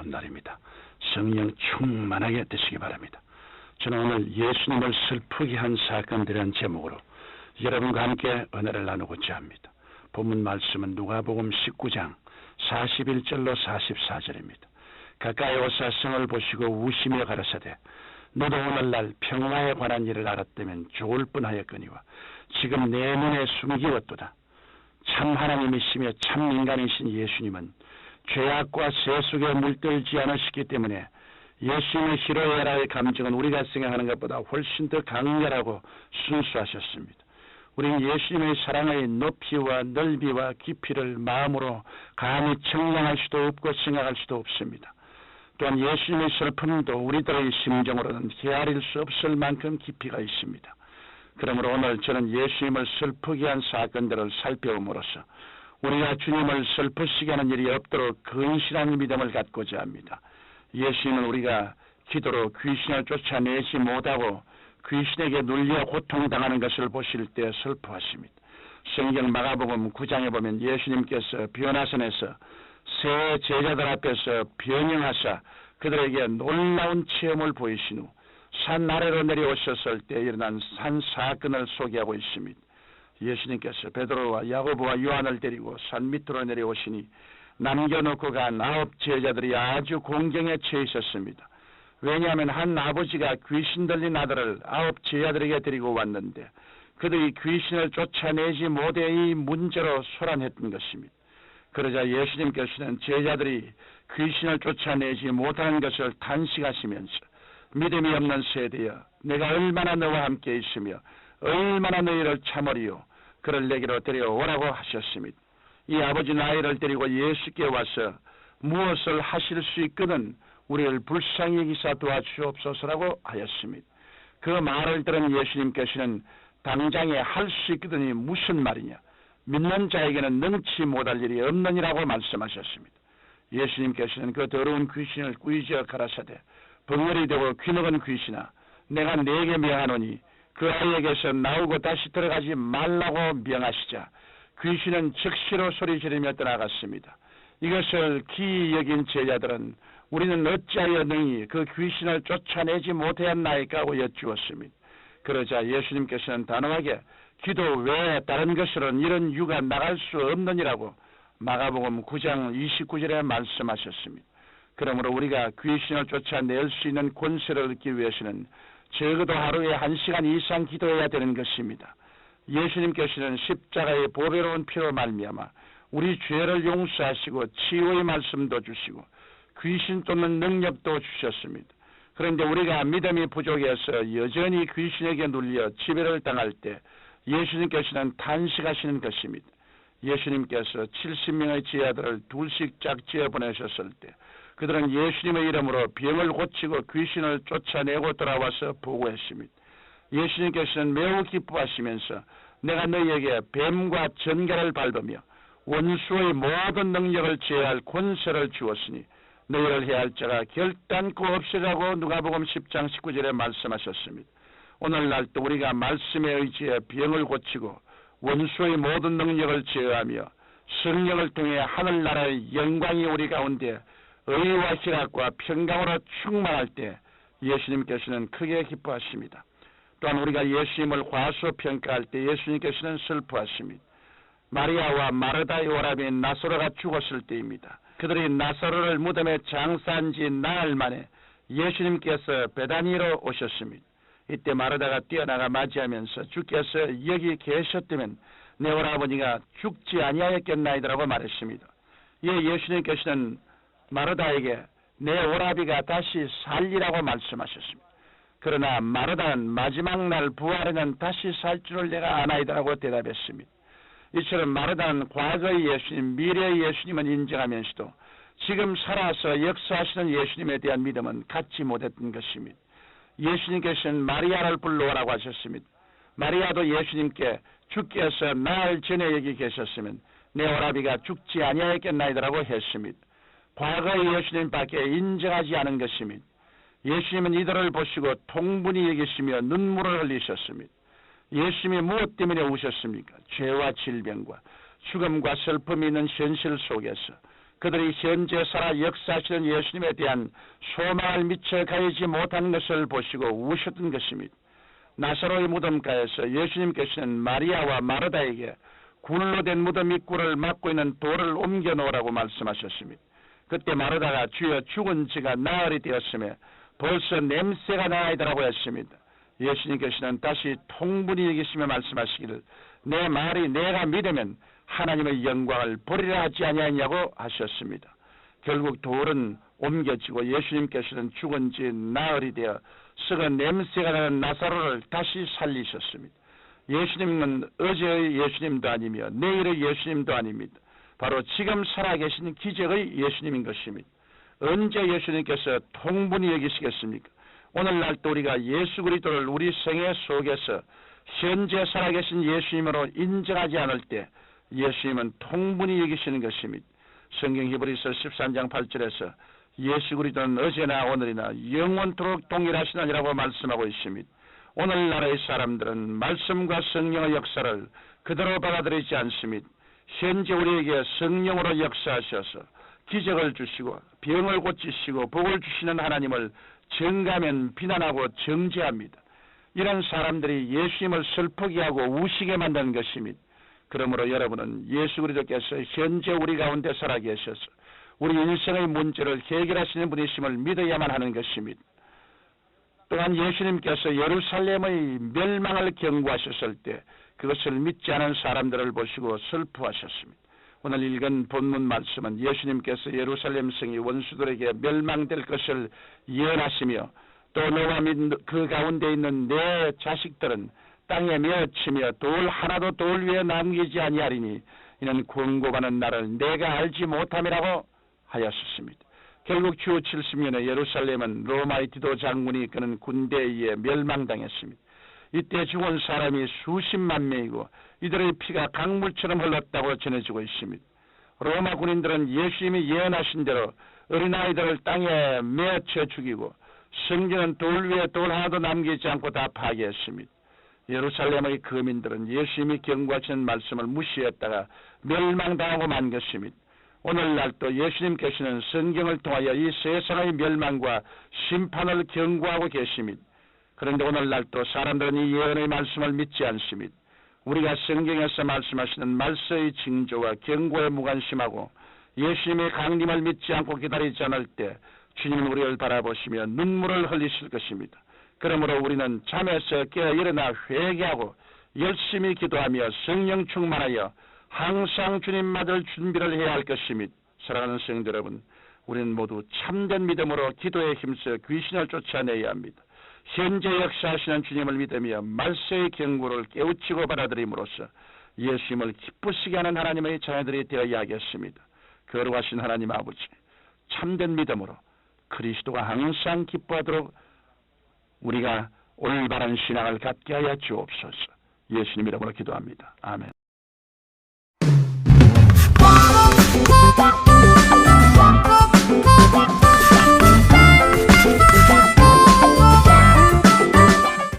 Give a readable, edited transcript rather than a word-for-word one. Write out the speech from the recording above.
좋은 날입니다. 성령 충만하게 되시기 바랍니다. 저는 오늘 예수님을 슬프게 한 사건들이라는 제목으로 여러분과 함께 은혜를 나누고자 합니다. 본문 말씀은 누가복음 19장 41절로 44절입니다. 가까이 오사 성을 보시고 우시며 가라사대 너도 오늘날 평화에 관한 일을 알았다면 좋을 뻔하였거니와 지금 내 눈에 숨기웠도다. 참 하나님이시며 참 인간이신 예수님은 죄악과 세속에 물들지 않으시기 때문에 예수님의 희로애라의 감정은 우리가 생각하는 것보다 훨씬 더 강렬하고 순수하셨습니다. 우리는 예수님의 사랑의 높이와 넓이와 깊이를 마음으로 감히 청량할 수도 없고 생각할 수도 없습니다. 또한 예수님의 슬픔도 우리들의 심정으로는 헤아릴 수 없을 만큼 깊이가 있습니다. 그러므로 오늘 저는 예수님을 슬프게 한 사건들을 살펴봄으로써 우리가 주님을 슬프시게 하는 일이 없도록 근실한 믿음을 갖고자 합니다. 예수님은 우리가 기도로 귀신을 쫓아내지 못하고 귀신에게 눌려 고통당하는 것을 보실 때 슬퍼하십니다. 성경 마가복음 9장에 보면 예수님께서 변화선에서 세 제자들 앞에서 변형하사 그들에게 놀라운 체험을 보이신 후 산 아래로 내려오셨을 때 일어난 산 사건을 소개하고 있습니다. 예수님께서 베드로와 야고보와 요한을 데리고 산 밑으로 내려오시니 남겨놓고 간 9 제자들이 아주 공경에 처해 있었습니다. 왜냐하면 한 아버지가 귀신 들린 아들을 9 제자들에게 데리고 왔는데 그들이 귀신을 쫓아내지 못해 이 문제로 소란했던 것입니다. 그러자 예수님께서는 제자들이 귀신을 쫓아내지 못하는 것을 탄식하시면서 믿음이 없는 세대여 내가 얼마나 너와 함께 있으며 얼마나 너희를 참으리요 그를 내게로 데려오라고 하셨습니다. 이 아버지 아이를 데리고 예수께 와서 무엇을 하실 수 있거든 우리를 불쌍히 여기사 도와주옵소서라고 하였습니다. 그 말을 들은 예수님께서는 당장에 할 수 있거든이 무슨 말이냐 믿는 자에게는 능치 못할 일이 없느니라고 말씀하셨습니다. 예수님께서는 그 더러운 귀신을 꾸짖어 가라사대 벙어리 되고 귀먹은 귀신아 내가 네게 명하노니 그 아이에게서 나오고 다시 들어가지 말라고 명하시자 귀신은 즉시로 소리 지르며 떠나갔습니다. 이것을 기이 여긴 제자들은 우리는 어찌하여 능히 그 귀신을 쫓아내지 못하였나이까 하고 여쭈었습니다. 그러자 예수님께서는 단호하게 기도 외에 다른 것으로는 이런 유가 나갈 수 없느니라고 마가복음 9장 29절에 말씀하셨습니다. 그러므로 우리가 귀신을 쫓아낼 수 있는 권세를 얻기 위해서는 적어도 하루에 1시간 이상 기도해야 되는 것입니다. 예수님께서는 십자가의 보배로운 피로 말미암아 우리 죄를 용서하시고 치유의 말씀도 주시고 귀신 쫓는 능력도 주셨습니다. 그런데 우리가 믿음이 부족해서 여전히 귀신에게 눌려 지배를 당할 때 예수님께서는 탄식하시는 것입니다. 예수님께서 70명의 제자들을 둘씩 짝지어 보내셨을 때 그들은 예수님의 이름으로 병을 고치고 귀신을 쫓아내고 돌아와서 보고했습니다. 예수님께서는 매우 기뻐하시면서 내가 너희에게 뱀과 전갈을 밟으며 원수의 모든 능력을 제어할 권세를 주었으니 너희를 해할 자가 결단코 없으라고 누가복음 10장 19절에 말씀하셨습니다. 오늘날 또 우리가 말씀에 의지해 병을 고치고 원수의 모든 능력을 제어하며 성령을 통해 하늘나라의 영광이 우리 가운데 의와 희락과 평강으로 충만할 때 예수님께서는 크게 기뻐하십니다. 또한 우리가 예수님을 과소평가할 때 예수님께서는 슬퍼하십니다. 마리아와 마르다의 오라비인 나사로가 죽었을 때입니다. 그들이 나사로를 무덤에 장사한 지 나흘 만에 예수님께서 베다니로 오셨습니다. 이때 마르다가 뛰어나가 맞이하면서 주께서 여기 계셨다면 내 오라버니가 죽지 아니하였겠나이다라고 말했습니다. 예수님께서는 마르다에게 내 오라비가 다시 살리라고 말씀하셨습니다. 그러나 마르다는 마지막 날 부활에는 다시 살 줄을 내가 아나이다라고 대답했습니다. 이처럼 마르다는 과거의 예수님, 미래의 예수님은 인정하면서도 지금 살아서 역사하시는 예수님에 대한 믿음은 갖지 못했던 것입니다. 예수님께서는 마리아를 불러오라고 하셨습니다. 마리아도 예수님께 주께서 나흘 전에 여기 계셨으면 내 오라비가 죽지 아니하였겠나이다라고 했습니다. 과거의 예수님밖에 인정하지 않은 것입니다. 예수님은 이들을 보시고 통분히 여기시며 눈물을 흘리셨습니다. 예수님이 무엇 때문에 우셨습니까? 죄와 질병과 죽음과 슬픔이 있는 현실 속에서 그들이 현재 살아 역사하시는 예수님에 대한 소망을 미처 가지지 못한 것을 보시고 우셨던 것입니다. 나사로의 무덤가에서 예수님께서는 마리아와 마르다에게 굴로 된 무덤 입구를 막고 있는 돌을 옮겨 놓으라고 말씀하셨습니다. 그때 마르다가 주여 죽은 지가 나흘이 되었으며 벌써 냄새가 나이더라고 했습니다. 예수님께서는 다시 통분히 여기시며 말씀하시기를 내 말이 내가 믿으면 하나님의 영광을 보리라 하지 아니하냐고 하셨습니다. 결국 돌은 옮겨지고 예수님께서는 죽은 지 나흘이 되어 썩은 냄새가 나는 나사로를 다시 살리셨습니다. 예수님은 어제의 예수님도 아니며 내일의 예수님도 아닙니다. 바로 지금 살아계신 기적의 예수님인 것입니다. 언제 예수님께서 통분히 여기시겠습니까? 오늘날도 우리가 예수 그리스도를 우리 생애 속에서 현재 살아계신 예수님으로 인정하지 않을 때 예수님은 통분히 여기시는 것입니다. 성경 히브리서 13장 8절에서 예수 그리스도는 어제나 오늘이나 영원토록 동일하시느니라고 말씀하고 있습니다. 오늘날의 사람들은 말씀과 성령의 역사를 그대로 받아들이지 않습니다. 현재 우리에게 성령으로 역사하셔서 기적을 주시고 병을 고치시고 복을 주시는 하나님을 정가면 비난하고 정죄합니다. 이런 사람들이 예수님을 슬프게 하고 우시게 만드는 것입니다. 그러므로 여러분은 예수 그리스도께서 현재 우리 가운데 살아계셔서 우리 인생의 문제를 해결하시는 분이심을 믿어야만 하는 것입니다. 또한 예수님께서 예루살렘의 멸망을 경고하셨을 때 그것을 믿지 않은 사람들을 보시고 슬퍼하셨습니다. 오늘 읽은 본문 말씀은 예수님께서 예루살렘 성이 원수들에게 멸망될 것을 예언하시며 또 너와 그 가운데 있는 내 자식들은 땅에 메어치며 돌 하나도 돌 위에 남기지 아니하리니 이는 권고받는 나를 내가 알지 못함이라고 하였습니다. 결국 주 70년에 예루살렘은 로마의 디도 장군이 이끄는 군대에 의해 멸망당했습니다. 이때 죽은 사람이 수십만 명이고 이들의 피가 강물처럼 흘렀다고 전해지고 있습니다. 로마 군인들은 예수님이 예언하신 대로 어린아이들을 땅에 메어쳐 죽이고 성전은 돌 위에 돌 하나도 남기지 않고 다 파괴했습니다. 예루살렘의 거민들은 예수님이 경고하시는 말씀을 무시했다가 멸망당하고 만 것입니다. 오늘날도 예수님께서는 성경을 통하여 이 세상의 멸망과 심판을 경고하고 계십니다. 그런데 오늘날도 사람들은 이 예언의 말씀을 믿지 않습니다. 우리가 성경에서 말씀하시는 말씀의 징조와 경고에 무관심하고 예수님의 강림을 믿지 않고 기다리지 않을 때 주님은 우리를 바라보시며 눈물을 흘리실 것입니다. 그러므로 우리는 잠에서 깨어 일어나 회개하고 열심히 기도하며 성령 충만하여 항상 주님 맞을 준비를 해야 할 것입니다. 사랑하는 성도 여러분, 우리는 모두 참된 믿음으로 기도에 힘써 귀신을 쫓아내야 합니다. 현재 역사하시는 주님을 믿으며 말세의 경고를 깨우치고 받아들임으로써 예수님을 기쁘시게 하는 하나님의 자녀들이 되어야 하겠습니다. 거룩하신 하나님 아버지, 참된 믿음으로 그리스도가 항상 기뻐하도록 우리가 올바른 신앙을 갖게 하여 주옵소서. 예수님 이름으로 기도합니다. 아멘.